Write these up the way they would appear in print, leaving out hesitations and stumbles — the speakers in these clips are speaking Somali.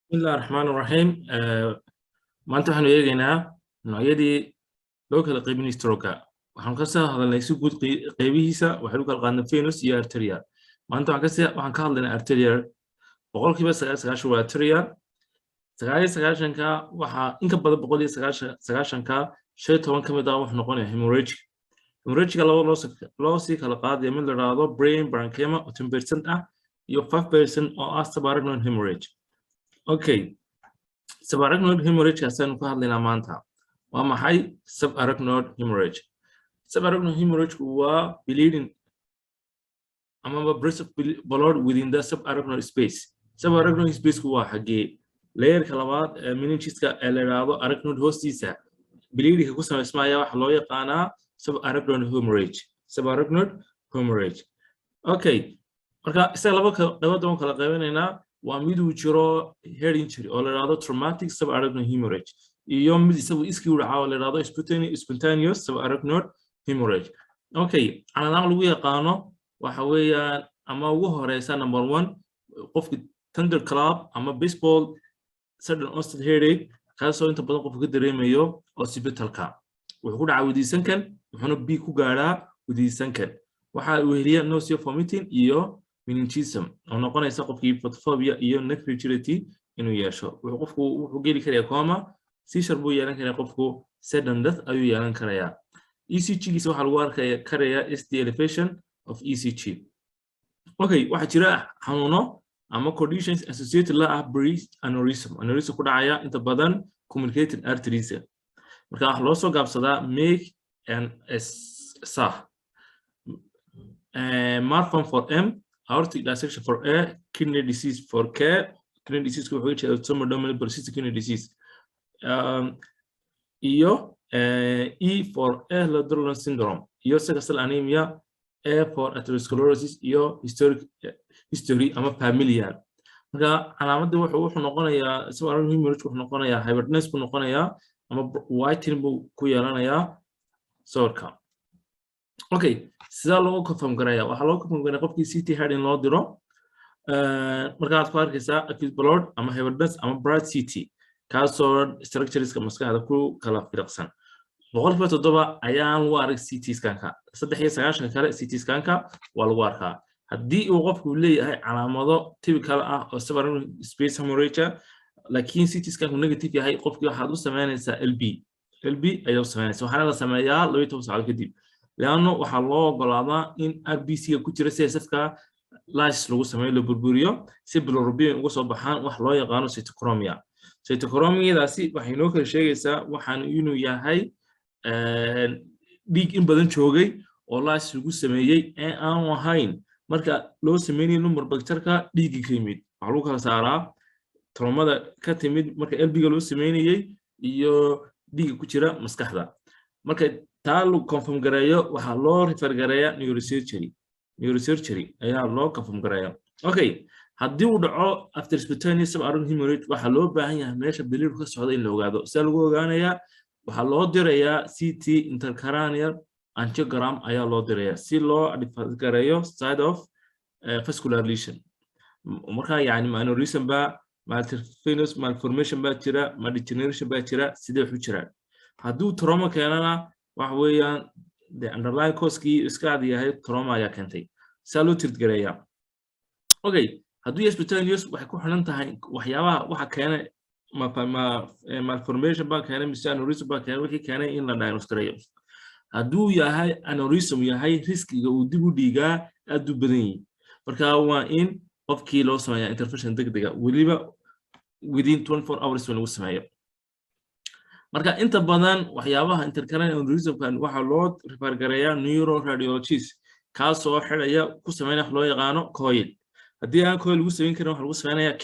بسم الله الرحمن الرحيم maanta waxaanu eegaynaa noocyadii loo kala qaybinay stroke waxaan ka soo hadalnay si guud qaybihiisa waxaan u kala qaadnay venous iyo arterial maanta waxaan ka hadlaynaa arterial boqolkiiba 99 waa arterial 99ka waxa in ka badan 199ka 15 ka mid ah wax noqonaya hemorrhagic loo sii kala qaadayo mid la yiraahdo brain parenchyma oo 10% ah iyo 5% oo ah subarachnoid hemorrhage. Okay, subarachnoid hemorrhage kaasaan ku hadlaynaa maanta. Waa maxay subarachnoid hemorrhage? Subarachnoid hemorrhage waa bleeding ama burst of blood within the subarachnoid space. Subarachnoid space waa xagee layerka labaad ee meningiska ee la yiraahdo arachnoid hoostiisa. Bleeding ku sameysmaya waxa loo yaqaanaa subarachnoid hemorrhage. Subarachnoid hemorrhage. Okay, marka isaga laba qaybood kala qaybinaynaa. waa mid uu jiro head injury oo la yiraahdo traumatic subarachnoid hemorrhage iyo mid isagu iskii u dhaca oo la yiraahdo spontaneous subarachnoid hemorrhage. Okay, calaamadaha lagu yaqaano waxa weeyaan ama ugu horeysa number 1 qofka thunderclap ama baseball sudden onset headache kaasoo inta badan qofka ka dareemayo hospitalka wuxuu ku dhacaa wadiisankan wuxuuna biig ku gaaraa wadiisankan waxa uu heliyaa nausea vomiting iyo meningism oo noqonaysa qofkii photophobia iyo neck rigidity inuu yeesho wuxuu geli karaa coma seizure buu yeelan karaa qofku sudden death ayuu yeelan karaa ECG-giisa waxa lagu arkayaa karaya ST elevation of ECG. Okay, waxa jira xanuuno ama conditions associated la ah breast aneurysm ku dhacaya inta badan communicating arteries marka waxa loo soo gaabsadaa make and SAH malform for M, aortic dissection for A, kidney disease for K. Kidney disease wuxuu jeedaa autosomal dominant polycystic kidney disease. Iyo E for Ehlers-Danlos syndrome. Iyo sickle cell anemia. A for atherosclerosis iyo history ama familial. Marka calaamadda wuxuu noqonayaa subarachnoid hemorrhage wuxuu noqonayaa hypertension ku noqonayaa ama whitening buu ku yeelanayaa sawirka. Okay, sida loo confirm gareeyaa waxa loo confirm gareeyaa qofkii CT head in loo diro marka aad ku arkaysaa acute blood ama hypertension ama bright CT kaasoo structureska maskaxda ku kala firqsan 7% ayaan u arag CT scanka 390 kale CT scanka waa lagu arkaa haddii uu qofku leeyahay calaamado typical ah oo subarachnoid space hemorrhage laakiin CT scanku negative yahay qofkii waxaad u sameynaysaa LB ayaa u sameynaysaa waxaana la sameeyaa 12 saacadood kadib لأنه وحلو قلنا إن RBC كتير سياسفك لاش لو سميه لبربريو سيبلوروبيا وصل بحان وحلو يقانو سيتوكروميا ده سي وحينوك الشيء سا وحنينو يا هاي ديك إن بدن شوقي والله سلوك سميه أنا وهاين مركا لو سميني نمر بكتركا ديك كريميد علوك هالسارة تروما ده كتيميد مركا LB لو سميني يو ديك كتير مسكحة مركا تالو confirm gareeyo waxa loo refer gareeyaa neurosurgery ayaa loo confirm gareeyaa. Okay, haddii uu dhaco after spontaneous subarachnoid hemorrhage waxa loo baahan yahay meesha biliir ka socda in la ogaado si lagu ogaanayaa waxa loo dirayaa CT intracranial angiogram ayaa loo dirayaa si loo identify gareeyo side of vascular lesion marka yani aneurysm ba venous malformation ba jira degeneration ba jira sidee wuxuu jiraa hadduu trauma keenana waxa weeyaan the underlying cause-kii iska cad yahay trauma ayaa keentay salo tirgareeya. Okay, haddii spontaneous waxay ku xiran tahay waxyaabaha waxa keenay malformation ba keenay mise aneurysm ba keenay wixii keenay in la diagnose gareeyo hadduu yahay aneurysm yahay riskiga uu dib u dhiigaa aad u badan yahay marka waa in qofkii loo sameeyaa intervention degdega waliba within 24 hours lagu sameeyo. marka inta badan waxyaabaha intercranial aneurysm-kan waxa loo refer gareeyaa neuroradiologist kaasoo xiraya ku sameeynaya loo yaqaano coil haddii aan coil lagu sameyn karin waxa lagu sameynayaa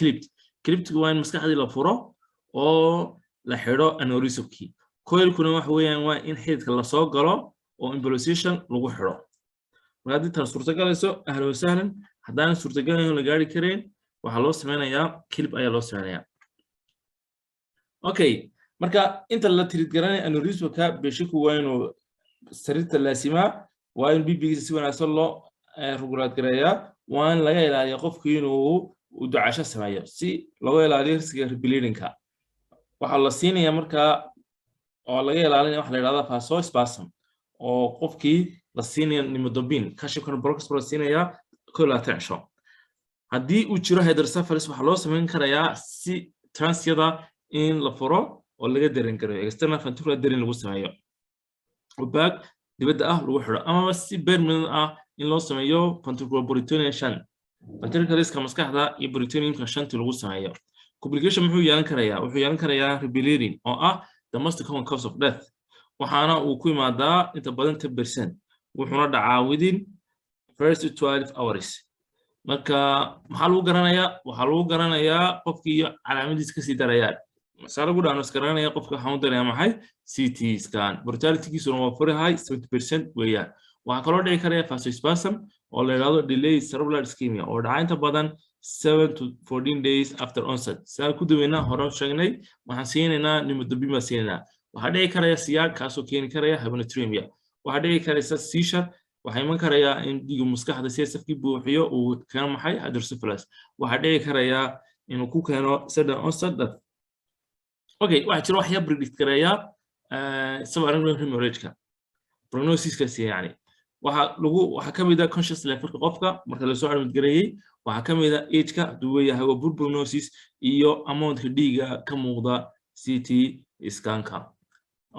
clip waa in maskaxdii la furo oo la xiro aneurysm-kii coil-kuna waxa weeyaan waa in xididka la soo galo oo embolization lagu xiro marka haddii tan suurtagelayso ahlan wa sahlan haddaan suurtagalayn la gaari karin waxa loo sameynayaa clip ayaa loo sameynayaa. Okay, marka inta la tirid garanay aneurysm-ka beeshiku waa inuu sariirta laasimaa waa in BB-giisa si wanaagsan loo regulate gareeyaa waa in laga ilaaliyo qofku inuu uu ducasho sameeyo si looga ilaaliyo riskiga rebleedingka waxa la siinayaa markaa oo laga ilaalinaya waxa la yiraahdaa vasospasm oo qofkii la siinayo nimodobin calcium carbonate la siinaya collateral haddii uu jiro hydrocephalus waxa loo sameyn karayaa si transyada in la furo oo laga darin karo external ventricular darin lagu sameeyo baag dibadda ah lagu xiro ama si permanent ah in loo sameeyo ventricular peritoneation ventricular maskaxda iyo peritoneumka shantii lagu sameeyo complication muxuu yeelan karayaa rebleeding oo ah the most common cause of death waxaana uu ku imaadaa inta badan 10% wuxuuna dhacaa within first 12 hours marka waxaa lagu garanayaa qofkii calaamadiisa ka sii darayaan masala lagu dhaano garanaya qofka waxaan u dareemaa maxay CT scan mortality-giisuna waa very high 70% weeyaan waxaa kaloo dhici karaya vasospasm oo la yiraahdo delayed cerebral ischemia oo dhaca inta badan 7 to 14 days after onset saa ku daweynaa hore sheegnay waxaan siinaynaa nimodobin baa siinaynaa waxaa dhici karaya siyaag kaasoo keeni karaya hyponatremia waxaa dhici karaysa seizure waxaa iman karayaa in dhiigga maskaxda si safkii buuxiyo uu keeno maxay hydrocephalus waxaa dhici karayaa inuu ku keeno sudden onset death okay waxaa jira waxyaabo predict karaya subarachnoid hemorrhage-ka prognosis-kaasi yani waxa kamid ah conscious level qofka marka la soo calaamad waxa kamid ah age-ka haduu yahay waa poor prognosis iyo amount-ka dhiigga ka muuqda CT scan-ka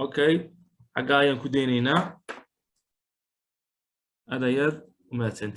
okay xagga ayaan ku daynaynaa adayad umahadsantiin